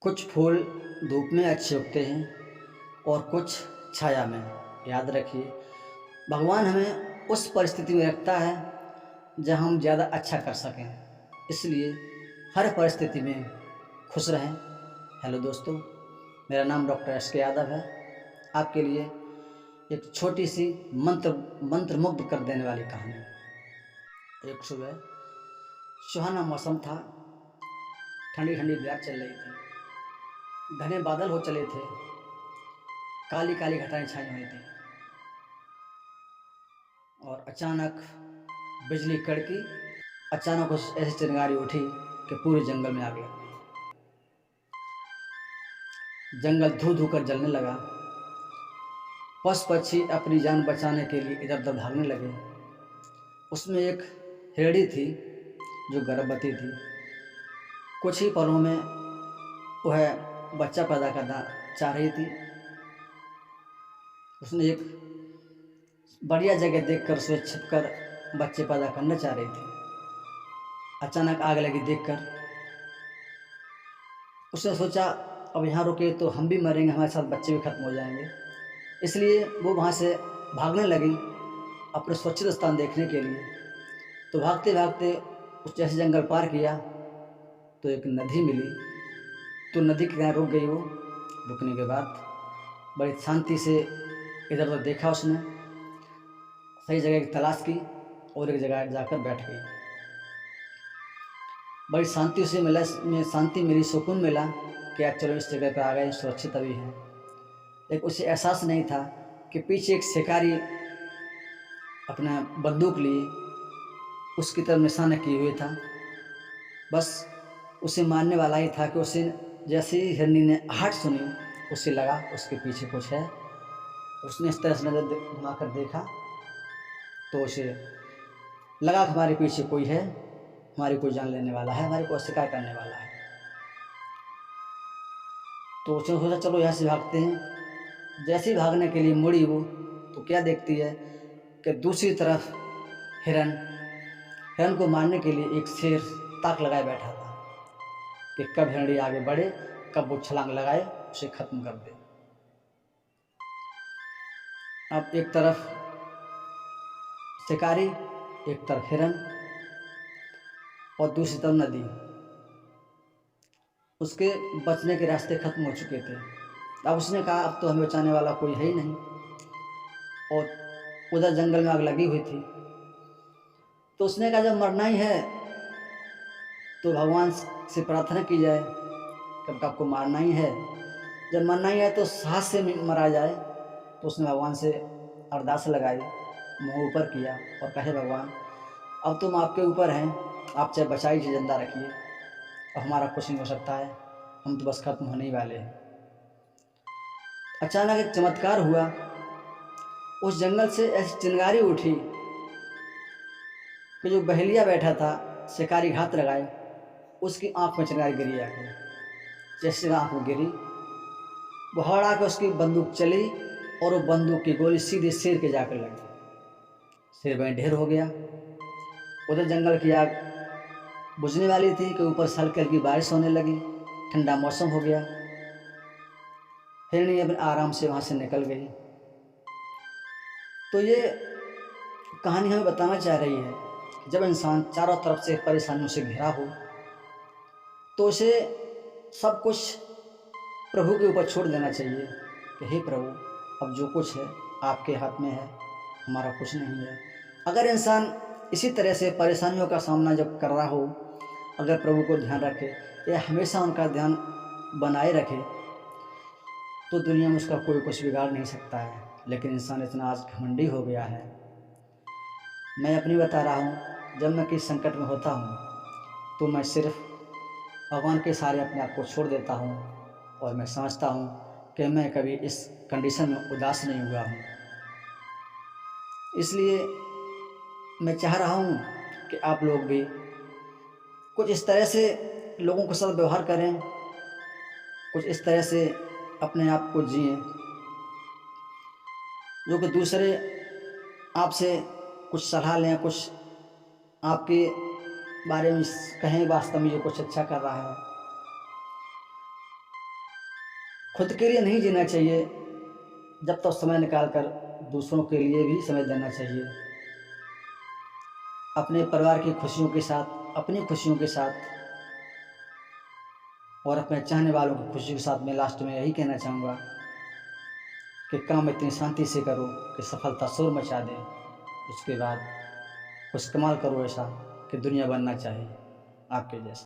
कुछ फूल धूप में अच्छे उगते हैं और कुछ छाया में। याद रखिए, भगवान हमें उस परिस्थिति में रखता है जहाँ हम ज़्यादा अच्छा कर सकें। इसलिए हर परिस्थिति में खुश रहें। हेलो दोस्तों, मेरा नाम डॉक्टर एस के यादव है। आपके लिए एक छोटी सी मंत्रमुग्ध कर देने वाली कहानी। एक सुबह सुहाना मौसम था। ठंडी ठंडी ब्यार चल रही थी। घने बादल हो चले थे। काली काली घटाएं छाई हुई थी और अचानक बिजली कड़की। अचानक उस ऐसी चिंगारी उठी कि पूरे जंगल में आग लग गई। जंगल धू धू कर जलने लगा। पशु पक्षी अपनी जान बचाने के लिए इधर उधर भागने लगे। उसमें एक हिरणी थी जो गर्भवती थी। कुछ ही पलों में वह बच्चा पैदा करना चाह रही थी। उसने एक बढ़िया जगह देखकर उसमें छिपकर बच्चे पैदा करना चाह रही थी। अचानक आग लगी देखकर उसने सोचा, अब यहाँ रुके तो हम भी मरेंगे, हमारे साथ बच्चे भी खत्म हो जाएंगे। इसलिए वो वहाँ से भागने लगी अपने सुरक्षित स्थान देखने के लिए। तो भागते भागते उस जैसे जंगल पार किया तो एक नदी मिली। तो नदी के किनारे रुक गई वो। रुकने के बाद बड़ी शांति से इधर उधर देखा उसने, सही जगह की तलाश की और एक जगह जाकर बैठ गई। बड़ी शांति से मिला, में शांति मिली, सुकून मिला कि आज चलो इस जगह पर आ गए, सुरक्षित अभी हैं। लेकिन उसे एहसास नहीं था कि पीछे एक शिकारी अपना बंदूक लिए उसकी तरफ निशाना किए हुए था। बस उसे मारने वाला ही था कि उसे जैसे ही हिरनी ने आहट सुनी उसे लगा उसके पीछे कुछ है। उसने इस तरह से नजर घुमाकर देखा तो उसे लगा कि हमारे पीछे कोई है, हमारी कोई जान लेने वाला है, हमारे को शिकार करने वाला है। तो उसने सोचा चलो यहाँ से भागते हैं। जैसे ही भागने के लिए मुड़ी वो तो क्या देखती है कि दूसरी तरफ हिरन को मारने के लिए एक शेर ताक लगाए बैठा था कि कब हिरणी आगे बढ़े, कब वो छलांग लगाए उसे खत्म कर दे। अब एक तरफ शिकारी, एक तरफ हिरन और दूसरी तरफ नदी। उसके बचने के रास्ते खत्म हो चुके थे। अब उसने कहा अब तो हमें बचाने वाला कोई है ही नहीं। और उधर जंगल में आग लगी हुई थी। तो उसने कहा जब मरना ही है तो भगवान से प्रार्थना की जाए, कब आपको मारना ही है, जब मरना ही है तो साहस से मरा जाए। तो उसने भगवान से अरदास लगाई, मुँह ऊपर किया और कहे भगवान अब तुम आपके ऊपर हैं, आप चाहे बचाई चाहे जिंदा रखिए, अब हमारा कुछ नहीं हो सकता है, हम तो बस खत्म होने ही वाले हैं। अचानक एक चमत्कार हुआ। उस जंगल से ऐसी चिंगारी उठी कि जो बहेलिया बैठा था शिकारी घात लगाए उसकी आंख में चिंगारी गिरी आके। जैसे आंख में गिरी वो हड़ा के उसकी बंदूक चली और वो बंदूक की गोली सीधे शेर के जाकर लगी। शेर वहीं ढेर हो गया। उधर जंगल की आग बुझने वाली थी कि ऊपर से हल्की हल्की बारिश होने लगी, ठंडा मौसम हो गया। हिरनी अपने आराम से वहाँ से निकल गई। तो ये कहानी हमें बताना चाह रही है कि जब इंसान चारों तरफ से परेशानियों से घिरा हो तो उसे सब कुछ प्रभु के ऊपर छोड़ देना चाहिए कि हे प्रभु अब जो कुछ है आपके हाथ में है, हमारा कुछ नहीं है। अगर इंसान इसी तरह से परेशानियों का सामना जब कर रहा हो, अगर प्रभु को ध्यान रखे या हमेशा उनका ध्यान बनाए रखे तो दुनिया में उसका कोई कुछ बिगाड़ नहीं सकता है। लेकिन इंसान इतना आज घमंडी हो गया है। मैं अपनी बता रहा हूँ, जब मैं किसी संकट में होता हूँ तो मैं सिर्फ भगवान के सहारे अपने आप को छोड़ देता हूँ और मैं समझता हूँ कि मैं कभी इस कंडीशन में उदास नहीं हुआ हूँ। इसलिए मैं चाह रहा हूँ कि आप लोग भी कुछ इस तरह से लोगों के साथ व्यवहार करें, कुछ इस तरह से अपने आप को जिएं जो कि दूसरे आपसे कुछ सलाह लें, कुछ आपके बारे में कहें वास्तव में ये कुछ अच्छा कर रहा है। खुद के लिए नहीं जीना चाहिए, जब तक समय निकाल कर दूसरों के लिए भी समय देना चाहिए। अपने परिवार की खुशियों के साथ, अपनी खुशियों के साथ और अपने चाहने वालों की खुशी के साथ मैं लास्ट में यही कहना चाहूँगा कि काम इतनी शांति से करो कि सफलता शोर मचा दे। उसके बाद कुछ कमाल करो ऐसा कि दुनिया बनना चाहे आपके जैसा।